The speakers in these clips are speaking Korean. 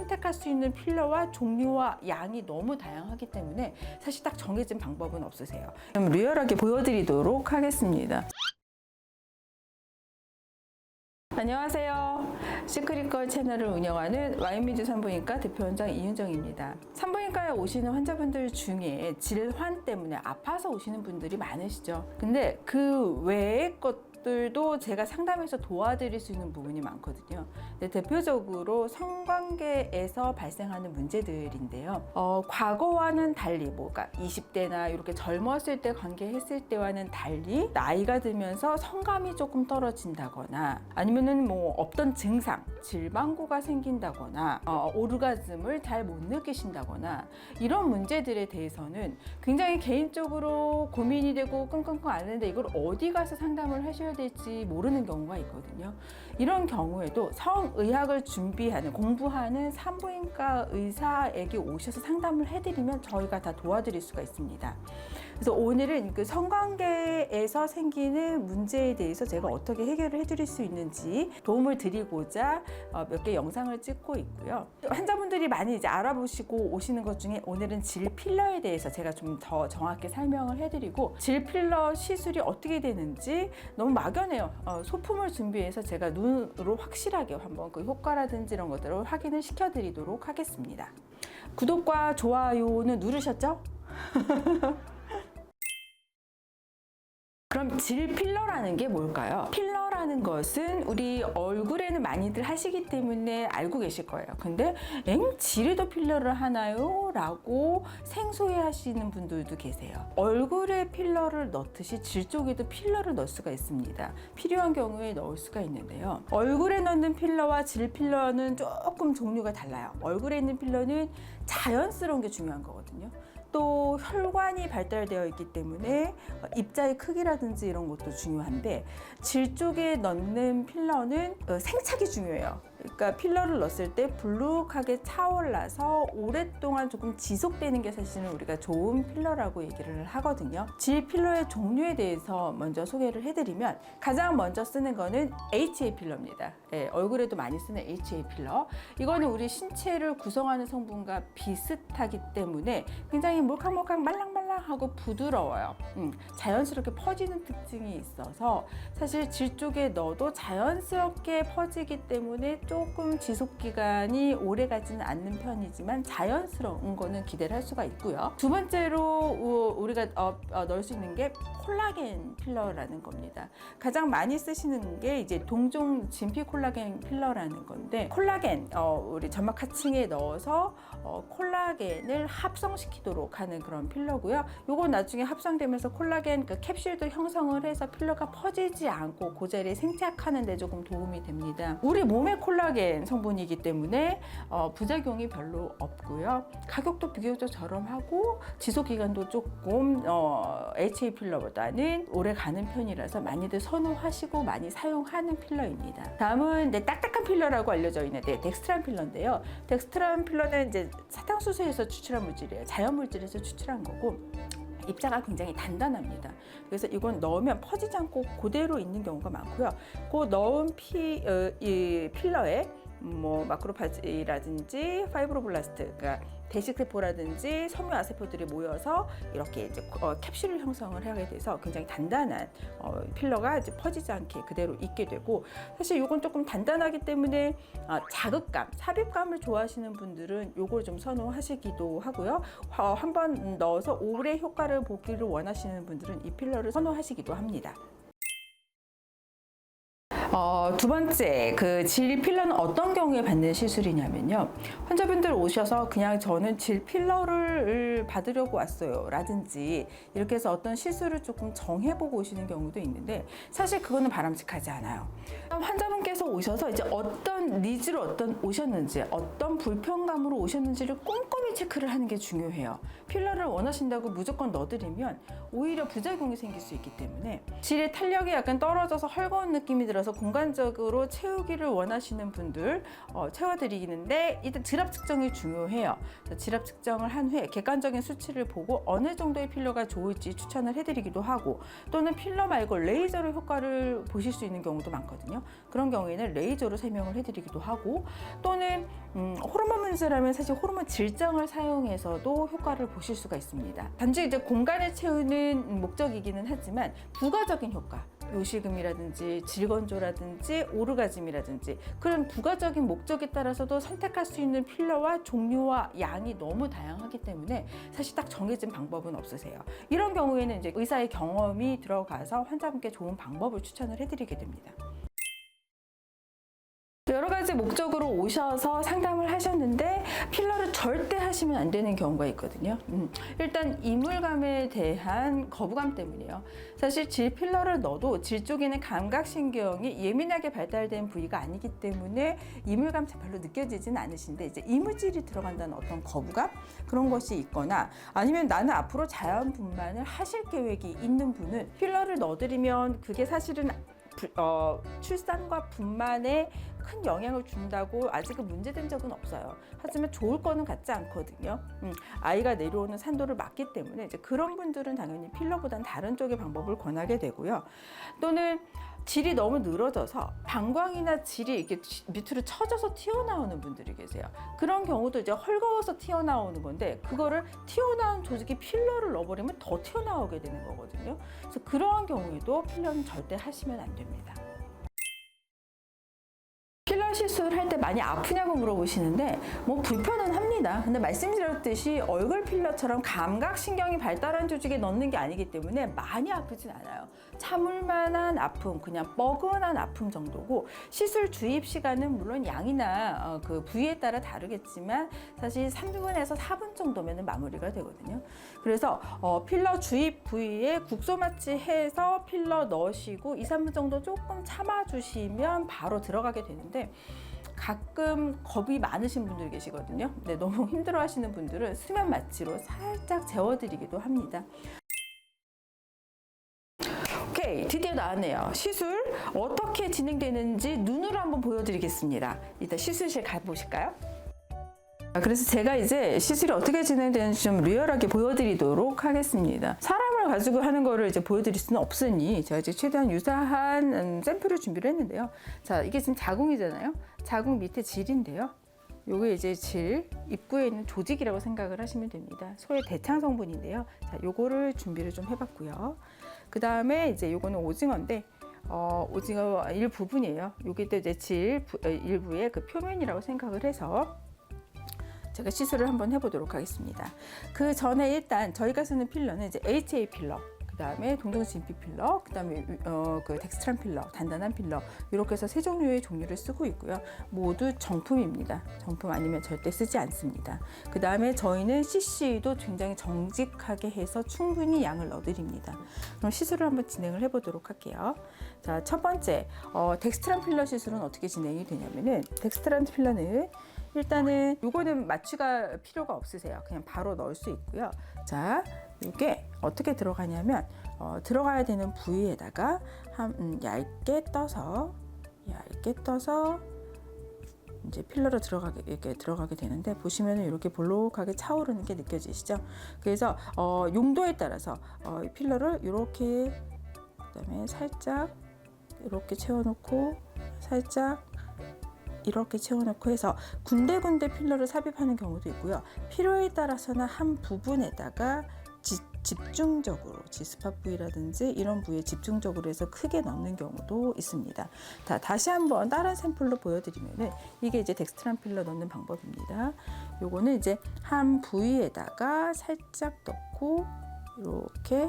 선택할 수 있는 필러와 종류와 양이 너무 다양하기 때문에 사실 딱 정해진 방법은 없으세요. 그럼 리얼하게 보여드리도록 하겠습니다. 안녕하세요. 시크릿걸 채널을 운영하는 와인미주 산부인과 대표원장 이윤정입니다. 산부인과에 오시는 환자분들 중에 질환 때문에 아파서 오시는 분들이 많으시죠. 근데 그 외의 것들도 제가 상담해서 도와드릴 수 있는 부분이 많거든요. 근데 대표적으로 성관계에서 발생하는 문제들인데요. 과거와는 달리 그러니까 20대나 이렇게 젊었을 때 관계했을 때와는 달리 나이가 들면서 성감이 조금 떨어진다거나 아니면은 뭐 없던 증상, 질방구가 생긴다거나 오르가즘을 잘 못 느끼신다거나 이런 문제들에 대해서는 굉장히 개인적으로 고민이 되고 끙끙끙 앓는데 이걸 어디 가서 상담을 하셔야 될지 모르는 경우가 있거든요. 이런 경우에도 성의학을 준비하는 공부하는 산부인과 의사에게 오셔서 상담을 해드리면 저희가 다 도와드릴 수가 있습니다. 그래서 오늘은 그 성관계에서 생기는 문제에 대해서 제가 어떻게 해결을 해드릴 수 있는지 도움을 드리고자 몇 개 영상을 찍고 있고요. 환자분들이 많이 이제 알아보시고 오시는 것 중에 오늘은 질 필러에 대해서 제가 좀 더 정확히 설명을 해드리고 질 필러 시술이 어떻게 되는지 너무 막연해요. 소품을 준비해서 제가 눈으로 확실하게 한번 그 효과라든지 이런 것들을 확인을 시켜드리도록 하겠습니다. 구독과 좋아요는 누르셨죠? 그럼 질 필러라는 게 뭘까요? 필러라는 것은 우리 얼굴에는 많이들 하시기 때문에 알고 계실 거예요. 근데 질에도 필러를 하나요? 라고 생소해 하시는 분들도 계세요. 얼굴에 필러를 넣듯이 질 쪽에도 필러를 넣을 수가 있습니다. 필요한 경우에 넣을 수가 있는데요. 얼굴에 넣는 필러와 질 필러는 조금 종류가 달라요. 얼굴에 있는 필러는 자연스러운 게 중요한 거거든요. 또 혈관이 발달되어 있기 때문에 입자의 크기라든지 이런 것도 중요한데 질 쪽에 넣는 필러는 생착이 중요해요. 그러니까 필러를 넣었을 때 불룩하게 차올라서 오랫동안 조금 지속되는 게 사실은 우리가 좋은 필러라고 얘기를 하거든요. 질 필러의 종류에 대해서 먼저 소개를 해드리면 가장 먼저 쓰는 거는 HA 필러입니다. 얼굴에도 많이 쓰는 HA 필러. 이거는 우리 신체를 구성하는 성분과 비슷하기 때문에 굉장히 몰캉몰캉 말랑말랑하고 부드러워요. 자연스럽게 퍼지는 특징이 있어서 사실 질 쪽에 넣어도 자연스럽게 퍼지기 때문에 조금 지속기간이 오래 가지는 않는 편이지만 자연스러운 거는 기대를 할 수가 있고요. 두 번째로 우리가 넣을 수 있는 게 콜라겐 필러라는 겁니다. 가장 많이 쓰시는 게 이제 동종 진피 콜라겐 필러라는 건데 콜라겐 우리 점막 하층에 넣어서 콜라겐을 합성시키도록 하는 그런 필러고요. 요거 나중에 합성되면서 콜라겐 그 캡슐도 형성을 해서 필러가 퍼지지 않고 그 자리에 생착하는 데 조금 도움이 됩니다. 우리 몸의 콜라겐 성분이기 때문에 부작용이 별로 없고요. 가격도 비교적 저렴하고 지속기간도 조금 HA 필러보다는 오래 가는 편이라서 많이들 선호하시고 많이 사용하는 필러입니다. 다음은 딱딱한 필러라고 알려져 있는데 덱스트란 필러인데요. 덱스트란 필러는 이제 사탕수수에서 추출한 물질이에요. 자연 물질에서 추출한 거고 입자가 굉장히 단단합니다. 그래서 이건 넣으면 퍼지지 않고 그대로 있는 경우가 많고요. 그 넣은 이 필러에 뭐 마크로파지라든지 파이브로블라스트, 그러니까 대식세포라든지 섬유아세포들이 모여서 이렇게 이제 캡슐을 형성을 하게 돼서 굉장히 단단한 필러가 이제 퍼지지 않게 그대로 있게 되고 사실 이건 조금 단단하기 때문에 자극감, 삽입감을 좋아하시는 분들은 이걸 좀 선호하시기도 하고요. 한번 넣어서 오래 효과를 보기를 원하시는 분들은 이 필러를 선호하시기도 합니다. 두 번째, 그 질 필러는 어떤 경우에 받는 시술이냐면요. 환자분들 오셔서 그냥 저는 질 필러를 받으려고 왔어요. 라든지 이렇게 해서 어떤 시술을 조금 정해보고 오시는 경우도 있는데 사실 그거는 바람직하지 않아요. 환자분께서 오셔서 이제 어떤 니즈로 오셨는지 어떤 불편감으로 오셨는지를 꼼꼼히 체크를 하는 게 중요해요. 필러를 원하신다고 무조건 넣어드리면 오히려 부작용이 생길 수 있기 때문에 질의 탄력이 약간 떨어져서 헐거운 느낌이 들어서 공간적으로 채우기를 원하시는 분들 채워드리는데 일단 질압 측정이 중요해요. 질압 측정을 한 후에 객관적인 수치를 보고 어느 정도의 필러가 좋을지 추천을 해드리기도 하고, 또는 필러 말고 레이저로 효과를 보실 수 있는 경우도 많거든요. 그런 경우에는 레이저로 설명을 해드리기도 하고, 또는 호르몬 문제라면 사실 호르몬 질정을 사용해서도 효과를 보실 수가 있습니다. 단지 이제 공간을 채우는 목적이기는 하지만 부가적인 효과, 요실금이라든지 질건조라든지 오르가즘이라든지 그런 부가적인 목적에 따라서도 선택할 수 있는 필러와 종류와 양이 너무 다양하기 때문에 사실 딱 정해진 방법은 없으세요. 이런 경우에는 이제 의사의 경험이 들어가서 환자분께 좋은 방법을 추천을 해드리게 됩니다. 여러 가지 목적으로 오셔서 상담을 하셨는데 필러를 절대 하시면 안 되는 경우가 있거든요. 일단 이물감에 대한 거부감 때문이에요. 사실 질 필러를 넣어도 질 쪽에는 감각신경이 예민하게 발달된 부위가 아니기 때문에 이물감 별로 느껴지진 않으신데, 이제 이물질이 들어간다는 어떤 거부감, 그런 것이 있거나, 아니면 나는 앞으로 자연분만을 하실 계획이 있는 분은 필러를 넣어드리면 그게 사실은 출산과 분만에 큰 영향을 준다고 아직은 문제된 적은 없어요. 하지만 좋을 거는 같지 않거든요. 아이가 내려오는 산도를 막기 때문에 이제 그런 분들은 당연히 필러보다는 다른 쪽의 방법을 권하게 되고요. 또는 질이 너무 늘어져서 방광이나 질이 이렇게 밑으로 처져서 튀어나오는 분들이 계세요. 그런 경우도 이제 헐거워서 튀어나오는 건데, 그거를 튀어나온 조직이 필러를 넣어버리면 더 튀어나오게 되는 거거든요. 그래서 그러한 경우에도 필러는 절대 하시면 안 됩니다. 필러 시술할 때 많이 아프냐고 물어보시는데 뭐 불편은 합니다. 근데 말씀드렸듯이 얼굴 필러처럼 감각신경이 발달한 조직에 넣는 게 아니기 때문에 많이 아프진 않아요. 참을만한 아픔, 그냥 뻐근한 아픔 정도고, 시술 주입 시간은 물론 양이나 그 부위에 따라 다르겠지만 사실 3분에서 4분 정도면 마무리가 되거든요. 그래서 필러 주입 부위에 국소 마취해서 필러 넣으시고 2, 3분 정도 조금 참아주시면 바로 들어가게 되는데, 가끔 겁이 많으신 분들 계시거든요. 근데 너무 힘들어 하시는 분들은 수면 마취로 살짝 재워드리기도 합니다. 오케이, 드디어 나왔네요. 시술 어떻게 진행되는지 눈으로 한번 보여드리겠습니다. 일단 시술실 가보실까요? 그래서 제가 이제 시술이 어떻게 진행되는지 좀 리얼하게 보여드리도록 하겠습니다. 사람을 가지고 하는 거를 이제 보여드릴 수는 없으니 제가 이제 최대한 유사한 샘플을 준비를 했는데요. 자, 이게 지금 자궁이잖아요. 자궁 밑에 질인데요. 요게 이제 질, 입구에 있는 조직이라고 생각을 하시면 됩니다. 소의 대창 성분인데요. 자, 요거를 준비를 좀 해봤고요. 그 다음에 이제 요거는 오징어인데, 오징어 일부분이에요. 요게 또 이제 질 일부의 그 표면이라고 생각을 해서 제가 시술을 한번 해보도록 하겠습니다. 그 전에 일단 저희가 쓰는 필러는 이제 HA 필러, 그 다음에 동정진피 필러, 그 다음에 그 덱스트란 필러, 단단한 필러, 이렇게 해서 세 종류의 종류를 쓰고 있고요. 모두 정품입니다. 정품 아니면 절대 쓰지 않습니다. 그 다음에 저희는 CC도 굉장히 정직하게 해서 충분히 양을 넣어드립니다. 그럼 시술을 한번 진행을 해보도록 할게요. 자, 첫 번째, 덱스트란 필러 시술은 어떻게 진행이 되냐면은, 덱스트란 필러는 일단은 요거는 마취가 필요가 없으세요. 그냥 바로 넣을 수 있고요. 자, 이게 어떻게 들어가냐면 들어가야 되는 부위에다가 얇게 떠서 이제 필러로 이렇게 들어가게 되는데, 보시면은 이렇게 볼록하게 차오르는 게 느껴지시죠? 그래서 용도에 따라서 필러를 이렇게, 그다음에 살짝 이렇게 채워놓고 살짝 이렇게 채워놓고 해서 군데군데 필러를 삽입하는 경우도 있고요. 필요에 따라서는 한 부분에다가 집중적으로 지스팟 부위라든지 이런 부위에 집중적으로 해서 크게 넣는 경우도 있습니다. 자, 다시 한번 다른 샘플로 보여드리면은, 이게 이제 덱스트란 필러 넣는 방법입니다. 요거는 이제 한 부위에다가 살짝 넣고 이렇게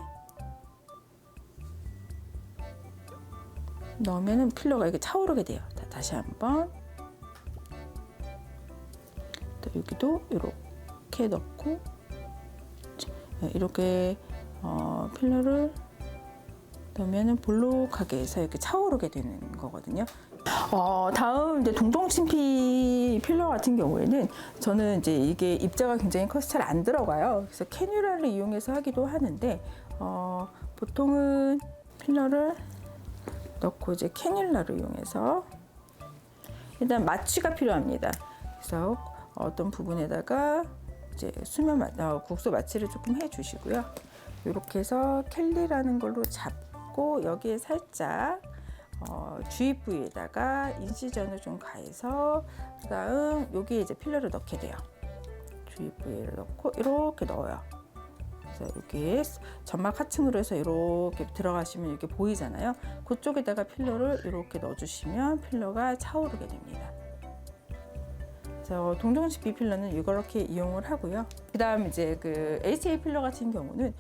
넣으면은 필러가 이렇게 차오르게 돼요. 자, 다시 한번. 여기도 이렇게 넣고 이렇게 필러를 넣으면 볼록하게 해서 이렇게 차오르게 되는 거거든요. 다음 이제 동종침피 필러 같은 경우에는 저는 이제 이게 입자가 굉장히 커서 잘 안 들어가요. 그래서 캐뉼라를 이용해서 하기도 하는데 보통은 필러를 넣고 이제 캐뉼라를 이용해서 일단 마취가 필요합니다. 그래서 어떤 부분에다가 이제 국소 마취를 조금 해주시고요. 이렇게 해서 캘리라는 걸로 잡고 여기에 살짝 주입 부위에다가 인시전을 좀 가해서 그다음 여기에 이제 필러를 넣게 돼요. 주입 부위를 넣고 이렇게 넣어요. 그래서 여기 점막 하층으로 해서 이렇게 들어가시면 이렇게 보이잖아요. 그쪽에다가 필러를 이렇게 넣어주시면 필러가 차오르게 됩니다. 그래서 동종침피 필러는 이렇게 이용을 하고요. 그다음 이제 그 HA 필러 같은 경우는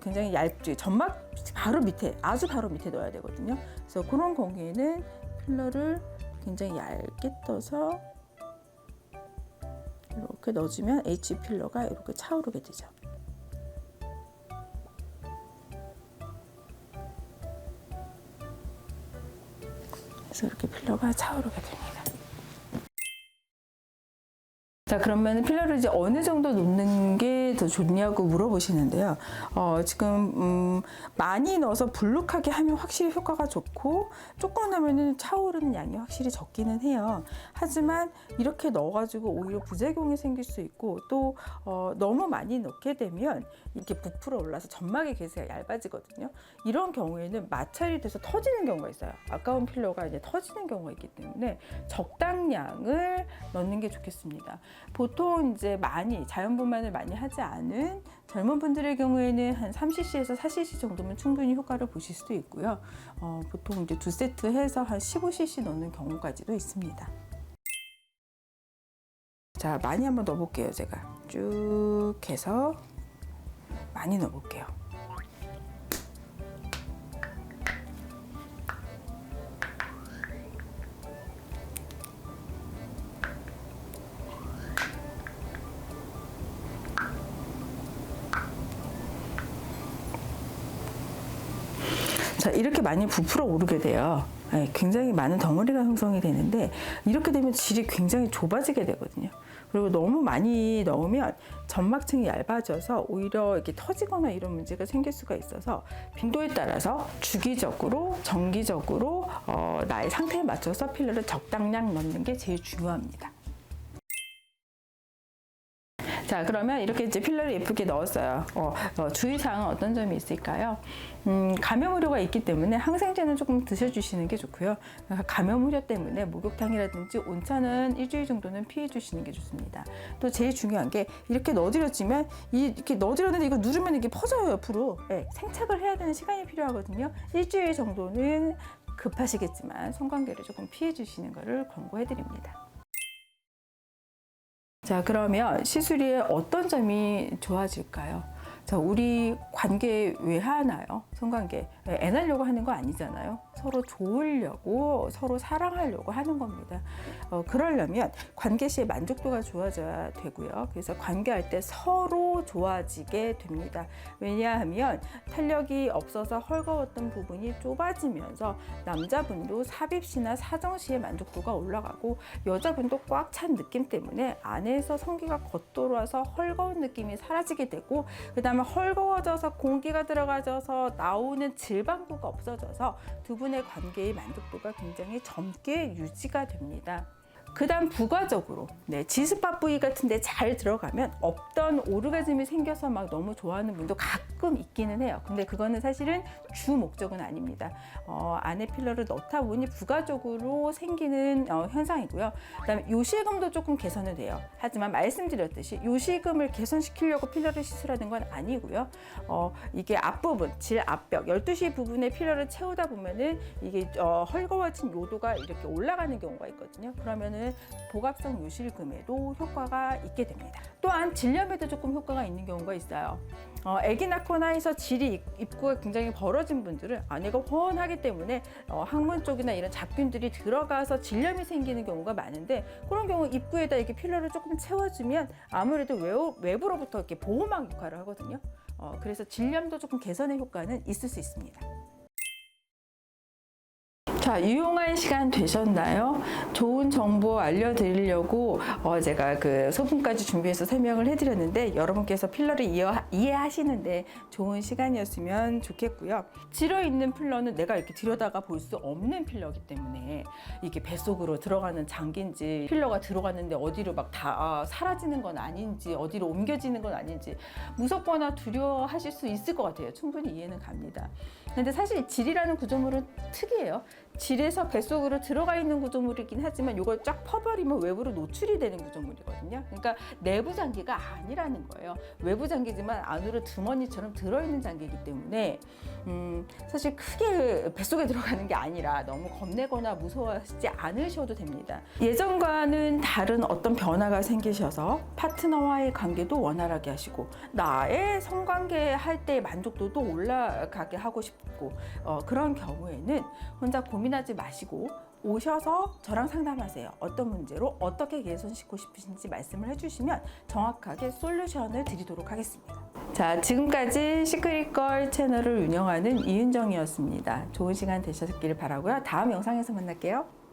굉장히 얇지 점막 바로 밑에 아주 바로 밑에 넣어야 되거든요. 그래서 그런 경우에는 필러를 굉장히 얇게 떠서 이렇게 넣어주면 HA 필러가 이렇게 차오르게 되죠. 그래서 이렇게 필러가 차오르게 됩니다. 자, 그러면 필러를 이제 어느 정도 놓는 게 더 좋냐고 물어보시는데요. 지금 많이 넣어서 불룩하게 하면 확실히 효과가 좋고 조금 넣으면 차오르는 양이 확실히 적기는 해요. 하지만 이렇게 넣어가지고 오히려 부작용이 생길 수 있고 또 너무 많이 넣게 되면 이렇게 부풀어 올라서 점막의 개수가 얇아지거든요. 이런 경우에는 마찰이 돼서 터지는 경우가 있어요. 아까운 필러가 이제 터지는 경우가 있기 때문에 적당량을 넣는 게 좋겠습니다. 보통 이제 자연분만을 많이 하지 않은 젊은 분들의 경우에는 한 3cc에서 4cc 정도면 충분히 효과를 보실 수도 있고요. 보통 이제 2세트 해서 한 15cc 넣는 경우까지도 있습니다. 자, 많이 한번 넣어볼게요. 제가 쭉 해서 많이 넣어볼게요. 자, 이렇게 많이 부풀어 오르게 돼요. 네, 굉장히 많은 덩어리가 형성이 되는데 이렇게 되면 질이 굉장히 좁아지게 되거든요. 그리고 너무 많이 넣으면 점막층이 얇아져서 오히려 이렇게 터지거나 이런 문제가 생길 수가 있어서 빈도에 따라서 주기적으로 정기적으로 나의 상태에 맞춰서 필러를 적당량 넣는 게 제일 중요합니다. 자, 그러면 이렇게 이제 필러를 예쁘게 넣었어요. 주의사항은 어떤 점이 있을까요? 감염 우려가 있기 때문에 항생제는 조금 드셔주시는 게 좋고요. 감염 우려 때문에 목욕탕이라든지 온천은 일주일 정도는 피해 주시는 게 좋습니다. 또 제일 중요한 게 이렇게 넣어드렸지만 이렇게 넣어드렸는데 이거 누르면 이게 퍼져요, 옆으로. 네, 생착을 해야 되는 시간이 필요하거든요. 일주일 정도는 급하시겠지만 성관계를 조금 피해 주시는 것을 권고해 드립니다. 자, 그러면 시술이 어떤 점이 좋아질까요? 자, 우리 관계 왜 하나요? 성관계. 애나려고 하는 거 아니잖아요. 서로 좋으려고, 서로 사랑하려고 하는 겁니다. 그러려면 관계 시의 만족도가 좋아져야 되고요. 그래서 관계할 때 서로 좋아지게 됩니다. 왜냐하면 탄력이 없어서 헐거웠던 부분이 좁아지면서 남자분도 삽입시나 사정시의 만족도가 올라가고 여자분도 꽉 찬 느낌 때문에 안에서 성기가 겉돌아서 헐거운 느낌이 사라지게 되고 그 다음에 헐거워져서 공기가 들어가져서 나오는 질방구가 없어져서 두 분의 관계의 만족도가 굉장히 젊게 유지가 됩니다. 그 다음 부가적으로 지스파 부위 같은 데 잘 들어가면 없던 오르가즘이 생겨서 막 너무 좋아하는 분도 가끔 있기는 해요. 근데 그거는 사실은 주 목적은 아닙니다. 안에 필러를 넣다 보니 부가적으로 생기는 현상이고요. 그 다음에 요실금도 조금 개선이 돼요. 하지만 말씀드렸듯이 요실금을 개선시키려고 필러를 시술하는 건 아니고요. 이게 앞부분, 질 앞벽, 12시 부분에 필러를 채우다 보면은 이게 헐거워진 요도가 이렇게 올라가는 경우가 있거든요. 그러면은 복압성 요실금에도 효과가 있게 됩니다. 또한 질염에도 조금 효과가 있는 경우가 있어요. 아기 낳거나 해서 질이 입구가 굉장히 벌어진 분들은 안에가 훤하기 때문에 항문 쪽이나 이런 잡균들이 들어가서 질염이 생기는 경우가 많은데 그런 경우 입구에다 이렇게 필러를 조금 채워주면 아무래도 외부로부터 이렇게 보호막 역할을 하거든요. 그래서 질염도 조금 개선의 효과는 있을 수 있습니다. 자, 유용한 시간 되셨나요? 좋은 정보 알려드리려고 제가 그 소품까지 준비해서 설명을 해드렸는데 여러분께서 필러를 이해하시는데 좋은 시간이었으면 좋겠고요. 질어있는 필러는 내가 이렇게 들여다가 볼 수 없는 필러이기 때문에 이게 뱃속으로 들어가는 장기인지 필러가 들어갔는데 어디로 막 다 사라지는 건 아닌지 어디로 옮겨지는 건 아닌지 무섭거나 두려워하실 수 있을 것 같아요. 충분히 이해는 갑니다. 근데 사실 질이라는 구조물은 특이해요. 질에서 뱃속으로 들어가 있는 구조물이긴 하지만 이걸 쫙 퍼버리면 외부로 노출이 되는 구조물이거든요. 그러니까 내부 장기가 아니라는 거예요. 외부 장기지만 안으로 주머니처럼 들어있는 장기이기 때문에 사실 크게 뱃속에 들어가는 게 아니라 너무 겁내거나 무서워하지 않으셔도 됩니다. 예전과는 다른 어떤 변화가 생기셔서 파트너와의 관계도 원활하게 하시고 나의 성관계 할 때의 만족도도 올라가게 하고 싶고 그런 경우에는 혼자 고민하지 마시고 오셔서 저랑 상담하세요. 어떤 문제로 어떻게 개선시키고 싶으신지 말씀을 해주시면 정확하게 솔루션을 드리도록 하겠습니다. 자, 지금까지 시크릿걸 채널을 운영하는 이은정이었습니다. 좋은 시간 되셨기를 바라고요. 다음 영상에서 만날게요.